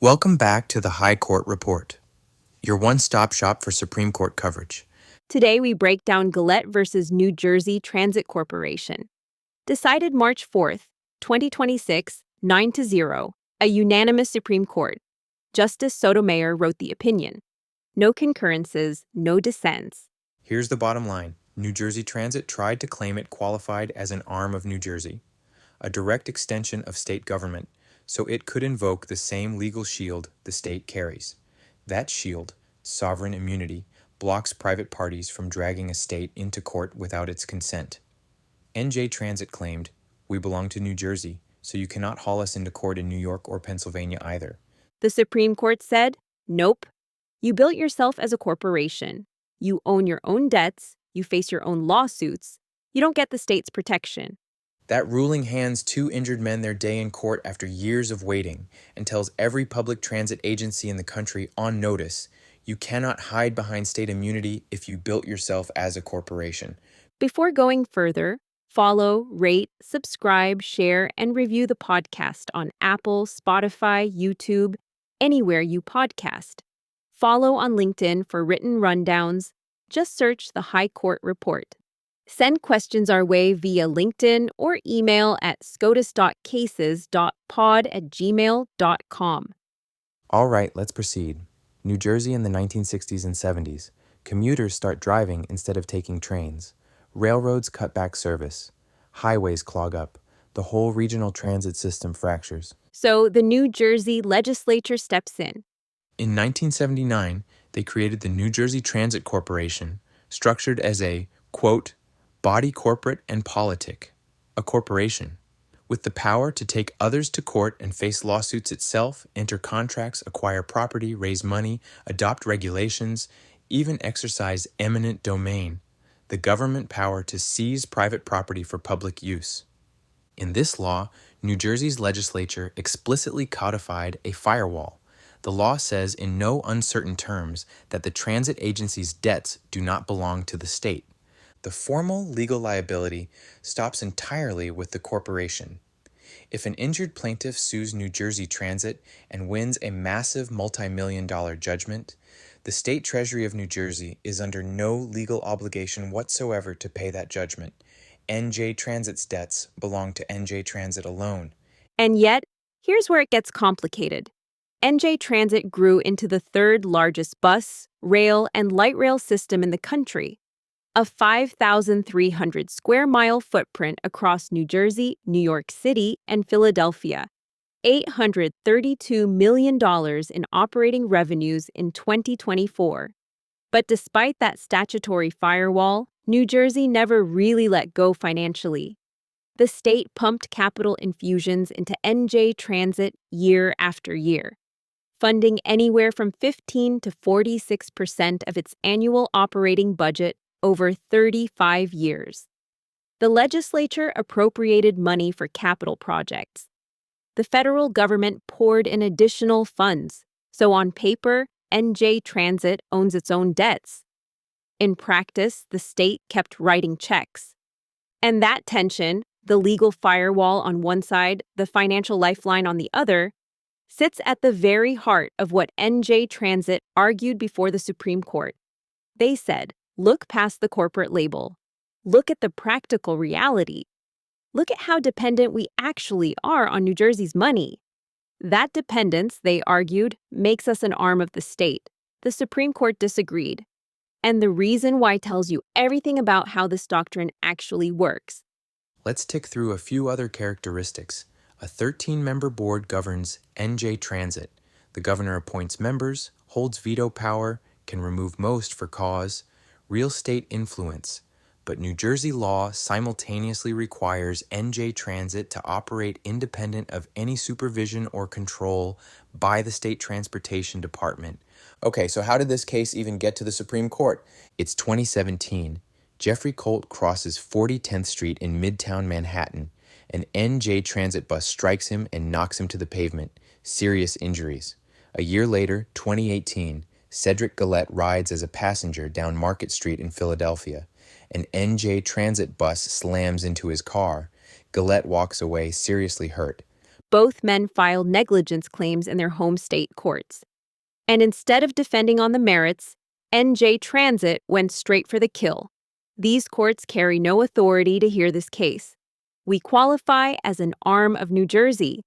Welcome back to the High Court Report, your one-stop shop for Supreme Court coverage. Today, we break down Galette versus New Jersey Transit Corporation. Decided March 4th, 2026, 9-0, a unanimous Supreme Court. Justice Sotomayor wrote the opinion. No concurrences, no dissents. Here's the bottom line. New Jersey Transit tried to claim it qualified as an arm of New Jersey, a direct extension of state government, so it could invoke the same legal shield the state carries. That shield, sovereign immunity, blocks private parties from dragging a state into court without its consent. NJ Transit claimed, "We belong to New Jersey, so you cannot haul us into court in New York or Pennsylvania either." The Supreme Court said, nope. You built yourself as a corporation. You own your own debts. You face your own lawsuits. You don't get the state's protection. That ruling hands two injured men their day in court after years of waiting and tells every public transit agency in the country on notice, you cannot hide behind state immunity if you built yourself as a corporation. Before going further, follow, rate, subscribe, share, and review the podcast on Apple, Spotify, YouTube, anywhere you podcast. Follow on LinkedIn for written rundowns. Just search the High Court Report. Send questions our way via LinkedIn or email at scotus.cases.pod@gmail.com. All right, let's proceed. New Jersey in the 1960s and 70s. Commuters start driving instead of taking trains. Railroads cut back service. Highways clog up. The whole regional transit system fractures. So the New Jersey legislature steps in. In 1979, they created the New Jersey Transit Corporation, structured as a, quote, body corporate and politic, a corporation, with the power to take others to court and face lawsuits itself, enter contracts, acquire property, raise money, adopt regulations, even exercise eminent domain, the government power to seize private property for public use. In this law, New Jersey's legislature explicitly codified a firewall. The law says in no uncertain terms that the transit agency's debts do not belong to the state. The formal legal liability stops entirely with the corporation. If an injured plaintiff sues New Jersey Transit and wins a massive multi-million-dollar judgment, the State Treasury of New Jersey is under no legal obligation whatsoever to pay that judgment. NJ Transit's debts belong to NJ Transit alone. And yet, here's where it gets complicated. NJ Transit grew into the third largest bus, rail, and light rail system in the country. A 5,300 square mile footprint across New Jersey, New York City, and Philadelphia. $832 million in operating revenues in 2024. But despite that statutory firewall, New Jersey never really let go financially. The state pumped capital infusions into NJ Transit year after year, funding anywhere from 15 to 46% of its annual operating budget over 35 years. The legislature appropriated money for capital projects. The federal government poured in additional funds, so on paper, NJ Transit owns its own debts. In practice, the state kept writing checks. And that tension, the legal firewall on one side, the financial lifeline on the other, sits at the very heart of what NJ Transit argued before the Supreme Court. They said, look past the corporate label. Look at the practical reality. Look at how dependent we actually are on New Jersey's money. That dependence, they argued, makes us an arm of the state. The Supreme Court disagreed. And the reason why tells you everything about how this doctrine actually works. Let's tick through a few other characteristics. A 13-member board governs NJ Transit. The governor appoints members, holds veto power, can remove most for cause, real state influence. But New Jersey law simultaneously requires NJ Transit to operate independent of any supervision or control by the State Transportation Department. Okay, so how did this case even get to the Supreme Court? It's 2017. Jeffrey Colt crosses 4010th Street in Midtown Manhattan. An NJ Transit bus strikes him and knocks him to the pavement. Serious injuries. A year later, 2018, Cedric Galette rides as a passenger down Market Street in Philadelphia. An NJ Transit bus slams into his car. Galette walks away seriously hurt. both men filed negligence claims in their home state courts. And instead of defending on the merits, NJ Transit went straight for the kill. These courts carry no authority to hear this case. We qualify as an arm of New Jersey.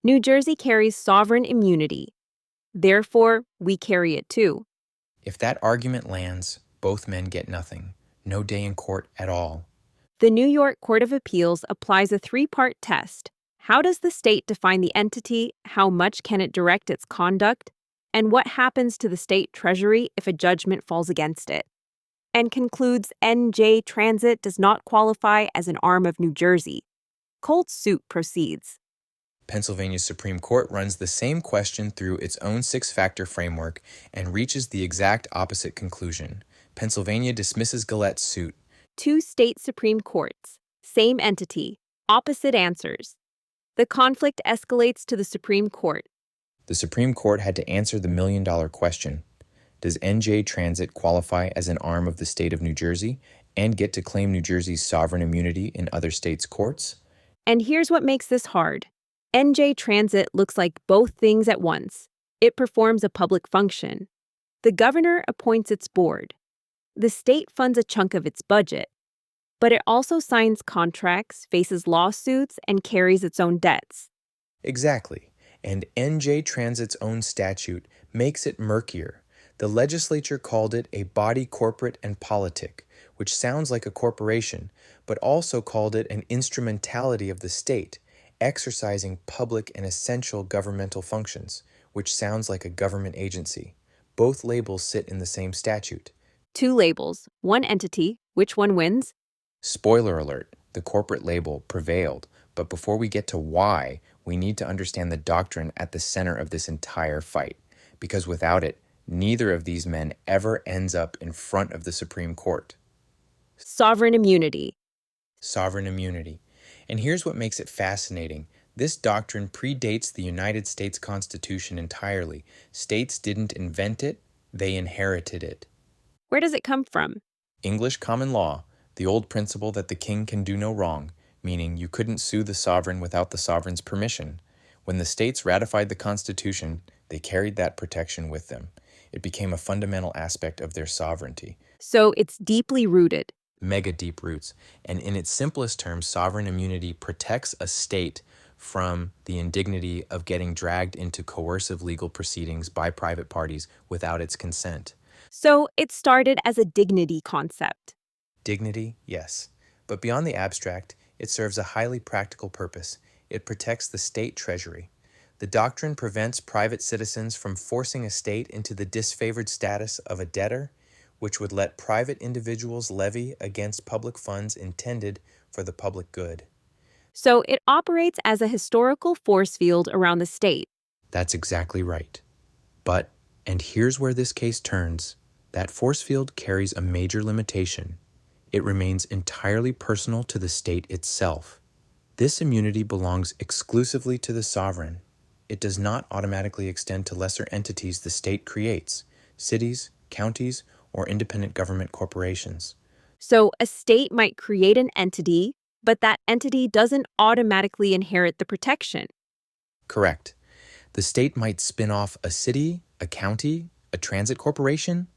New Jersey carries sovereign immunity. Therefore, we carry it too. If that argument lands, both men get nothing. No day in court at all. The New York Court of Appeals applies a three-part test. How does the state define the entity? How much can it direct its conduct? And what happens to the state treasury if a judgment falls against it? And concludes NJ Transit does not qualify as an arm of New Jersey. Colt's suit proceeds. Pennsylvania's Supreme Court runs the same question through its own six-factor framework and reaches the exact opposite conclusion. Pennsylvania dismisses Galette's suit. Two state Supreme Courts, same entity, opposite answers. The conflict escalates to the Supreme Court. The Supreme Court had to answer the million-dollar question. Does NJ Transit qualify as an arm of the state of New Jersey and get to claim New Jersey's sovereign immunity in other states' courts? And here's what makes this hard. NJ Transit looks like both things at once. It performs a public function. The governor appoints its board. The state funds a chunk of its budget. But it also signs contracts, faces lawsuits, and carries its own debts. Exactly. And NJ Transit's own statute makes it murkier. The legislature called it a body corporate and politic, which sounds like a corporation, but also called it an instrumentality of the state, exercising public and essential governmental functions, which sounds like a government agency. Both labels sit in the same statute. Two labels, one entity. Which one wins? Spoiler alert, the corporate label prevailed, but before we get to why, we need to understand the doctrine at the center of this entire fight, because without it, neither of these men ever ends up in front of the Supreme Court. Sovereign immunity. Sovereign immunity. And here's what makes it fascinating. This doctrine predates the United States Constitution entirely. States didn't invent it, they inherited it. Where does it come from? English common law, the old principle that the king can do no wrong, meaning you couldn't sue the sovereign without the sovereign's permission. When the states ratified the Constitution, they carried that protection with them. It became a fundamental aspect of their sovereignty. So it's deeply rooted. Mega deep roots. And in its simplest terms, sovereign immunity protects a state from the indignity of getting dragged into coercive legal proceedings by private parties without its consent. So it started as a dignity concept. Dignity, yes. But beyond the abstract, it serves a highly practical purpose. It protects the state treasury. The doctrine prevents private citizens from forcing a state into the disfavored status of a debtor, which would let private individuals levy against public funds intended for the public good. So it operates as a historical force field around the state. That's exactly right. But, and here's where this case turns, that force field carries a major limitation. It remains entirely personal to the state itself. This immunity belongs exclusively to the sovereign. It does not automatically extend to lesser entities the state creates, cities, counties, or independent government corporations. So a state might create an entity, but that entity doesn't automatically inherit the protection. Correct. The state might spin off a city, a county, a transit corporation,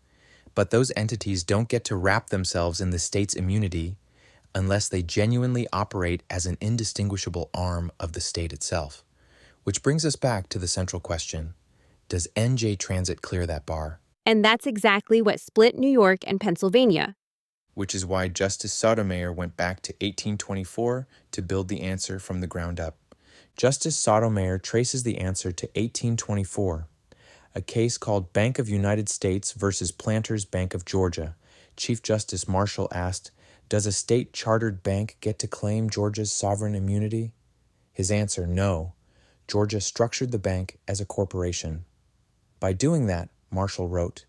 but those entities don't get to wrap themselves in the state's immunity unless they genuinely operate as an indistinguishable arm of the state itself. Which brings us back to the central question, does NJ Transit clear that bar? And that's exactly what split New York and Pennsylvania. Which is why Justice Sotomayor went back to 1824 to build the answer from the ground up. Justice Sotomayor traces the answer to 1824, a case called Bank of United States versus Planters Bank of Georgia. Chief Justice Marshall asked, does a state-chartered bank get to claim Georgia's sovereign immunity? His answer, no. Georgia structured the bank as a corporation. By doing that, Marshall wrote,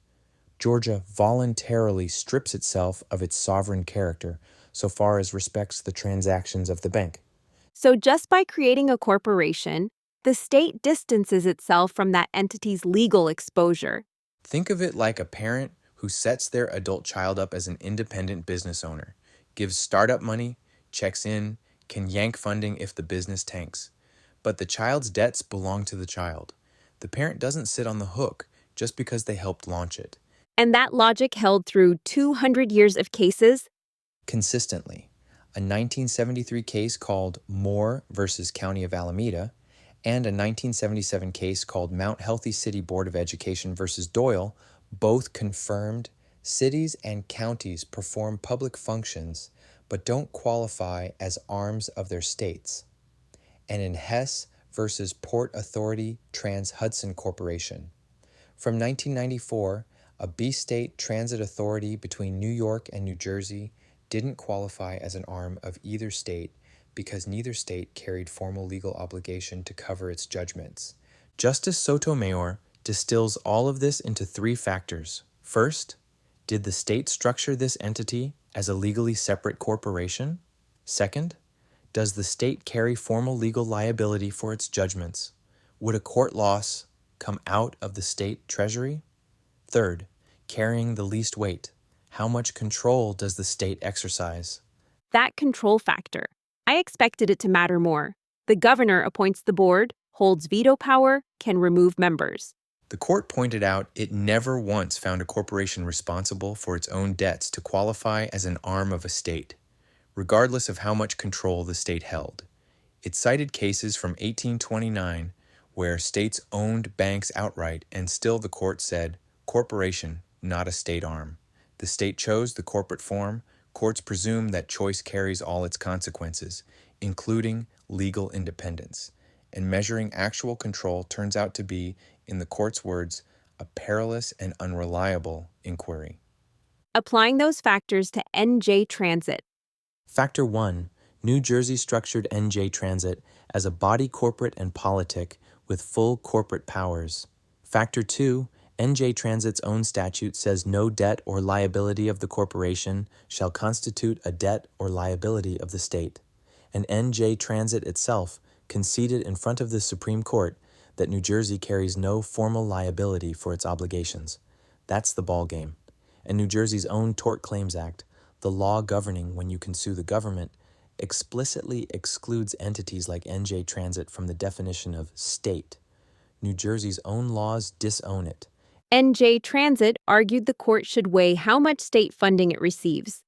Georgia voluntarily strips itself of its sovereign character so far as respects the transactions of the bank. So just by creating a corporation, the state distances itself from that entity's legal exposure. Think of it like a parent who sets their adult child up as an independent business owner, gives startup money, checks in, can yank funding if the business tanks. But the child's debts belong to the child. The parent doesn't sit on the hook just because they helped launch it. And that logic held through 200 years of cases. Consistently, a 1973 case called Moore versus County of Alameda and a 1977 case called Mount Healthy City Board of Education versus Doyle both confirmed cities and counties perform public functions but don't qualify as arms of their states. And in Hess versus Port Authority Trans-Hudson Corporation, from 1994, a B-state transit authority between New York and New Jersey didn't qualify as an arm of either state because neither state carried formal legal obligation to cover its judgments. Justice Sotomayor distills all of this into three factors. First, did the state structure this entity as a legally separate corporation? Second, does the state carry formal legal liability for its judgments? Would a court loss come out of the state treasury? Third, carrying the least weight. How much control does the state exercise? That control factor. I expected it to matter more. The governor appoints the board, holds veto power, can remove members. The court pointed out it never once found a corporation responsible for its own debts to qualify as an arm of a state, regardless of how much control the state held. It cited cases from 1829 where states owned banks outright, and still the court said, corporation, not a state arm. The state chose the corporate form. Courts presume that choice carries all its consequences, including legal independence. And measuring actual control turns out to be, in the court's words, a perilous and unreliable inquiry. Applying those factors to NJ Transit. Factor 1. New Jersey structured NJ Transit as a body corporate and politic with full corporate powers. Factor 2. NJ Transit's own statute says no debt or liability of the corporation shall constitute a debt or liability of the state. And NJ Transit itself conceded in front of the Supreme Court that New Jersey carries no formal liability for its obligations. That's the ballgame. And New Jersey's own Tort Claims Act, the law governing when you can sue the government, explicitly excludes entities like NJ Transit from the definition of state. New Jersey's own laws disown it. NJ Transit argued the court should weigh how much state funding it receives,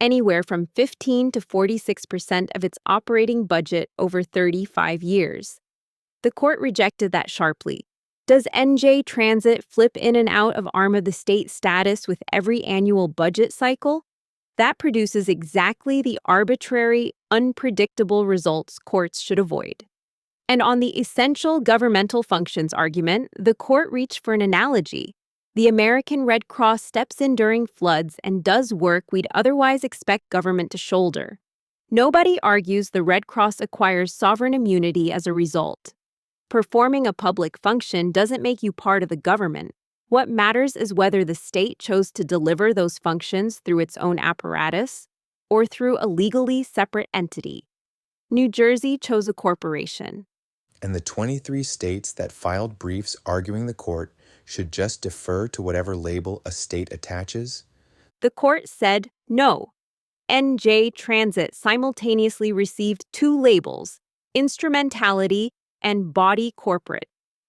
anywhere from 15 to 46% of its operating budget over 35 years. The court rejected that sharply. Does NJ Transit flip in and out of arm of the state status with every annual budget cycle? That produces exactly the arbitrary, unpredictable results courts should avoid. And on the essential governmental functions argument, the court reached for an analogy. The American Red Cross steps in during floods and does work we'd otherwise expect government to shoulder. Nobody argues the Red Cross acquires sovereign immunity as a result. Performing a public function doesn't make you part of the government. What matters is whether the state chose to deliver those functions through its own apparatus or through a legally separate entity. New Jersey chose a corporation. And the 23 states that filed briefs arguing the court should just defer to whatever label a state attaches? The court said no. NJ Transit simultaneously received two labels, instrumentality and body corporate,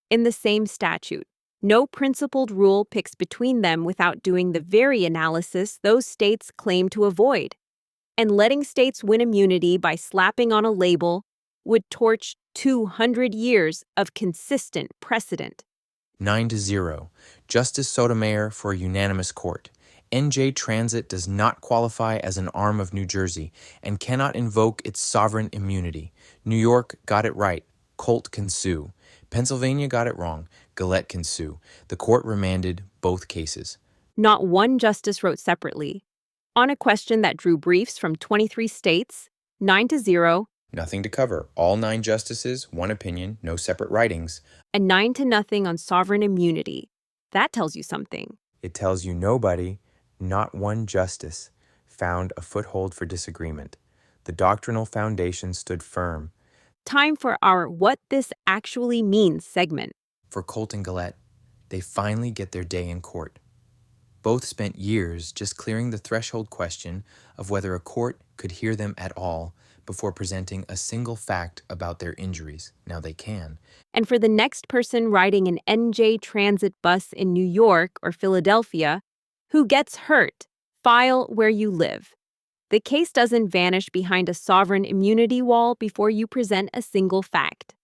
in the same statute. No principled rule picks between them without doing the very analysis those states claim to avoid. And letting states win immunity by slapping on a label would torch 200 years of consistent precedent. 9-0. Justice Sotomayor for a unanimous court. NJ Transit does not qualify as an arm of New Jersey and cannot invoke its sovereign immunity. New York got it right. Colt can sue. Pennsylvania got it wrong. Galette can sue. The court remanded both cases. Not one justice wrote separately. On a question that drew briefs from 23 states, 9-0, Nothing to cover. All 9 justices, one opinion, no separate writings. and 9-0 on sovereign immunity. That tells you something. It tells you nobody, not one justice, found a foothold for disagreement. The doctrinal foundation stood firm. Time for our What This Actually Means segment. For Colt and Galette, they finally get their day in court. Both spent years just clearing the threshold question of whether a court could hear them at all before presenting a single fact about their injuries. Now they can. And for the next person riding an NJ Transit bus in New York or Philadelphia who gets hurt, file where you live. The case doesn't vanish behind a sovereign immunity wall before you present a single fact.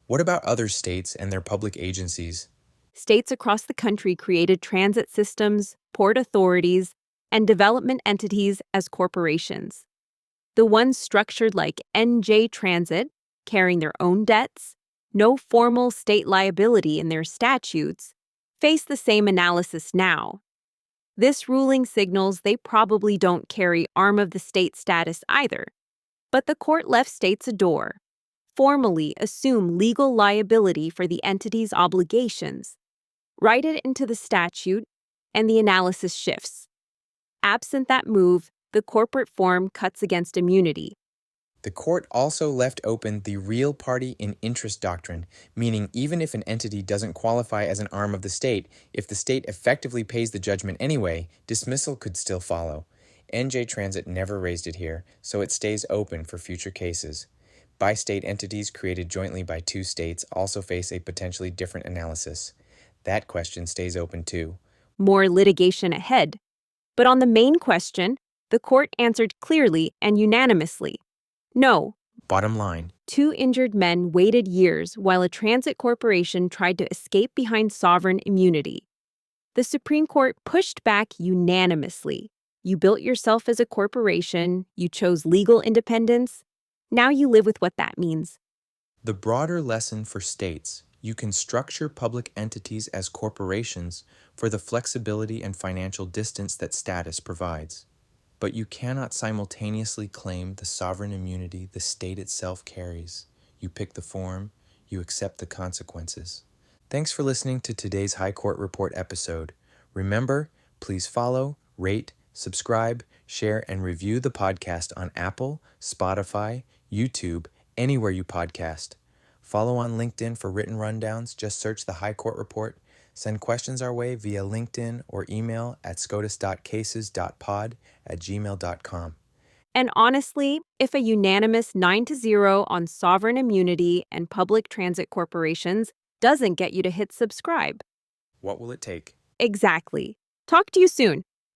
What about other states and their public agencies? States across the country created transit systems, port authorities, and development entities as corporations. The ones structured like NJ Transit, carrying their own debts, no formal state liability in their statutes, face the same analysis now. This ruling signals they probably don't carry arm of the state status either. But the court left states a door. Formally assume legal liability for the entity's obligations. Write it into the statute, and the analysis shifts. Absent that move, the corporate form cuts against immunity. The court also left open the real party in interest doctrine, meaning even if an entity doesn't qualify as an arm of the state, if the state effectively pays the judgment anyway, dismissal could still follow. NJ Transit never raised it here, so it stays open for future cases. Bi-state entities created jointly by two states also face a potentially different analysis. That question stays open too. More litigation ahead. But on the main question, the court answered clearly and unanimously. No. Bottom line. Two injured men waited years while a transit corporation tried to escape behind sovereign immunity. The Supreme Court pushed back unanimously. You built yourself as a corporation, you chose legal independence. Now you live with what that means. The broader lesson for states: you can structure public entities as corporations for the flexibility and financial distance that status provides. But you cannot simultaneously claim the sovereign immunity the state itself carries. You pick the form, you accept the consequences. Thanks for listening to today's High Court Report episode. Remember, please follow, rate, subscribe, share, and review the podcast on Apple, Spotify, YouTube, anywhere you podcast. Follow on LinkedIn for written rundowns. Just search the High Court Report. Send questions our way via LinkedIn or email at scotus.cases.pod@gmail.com. And honestly, if a unanimous 9-0 on sovereign immunity and public transit corporations doesn't get you to hit subscribe, What will it take? exactly. Talk to you soon.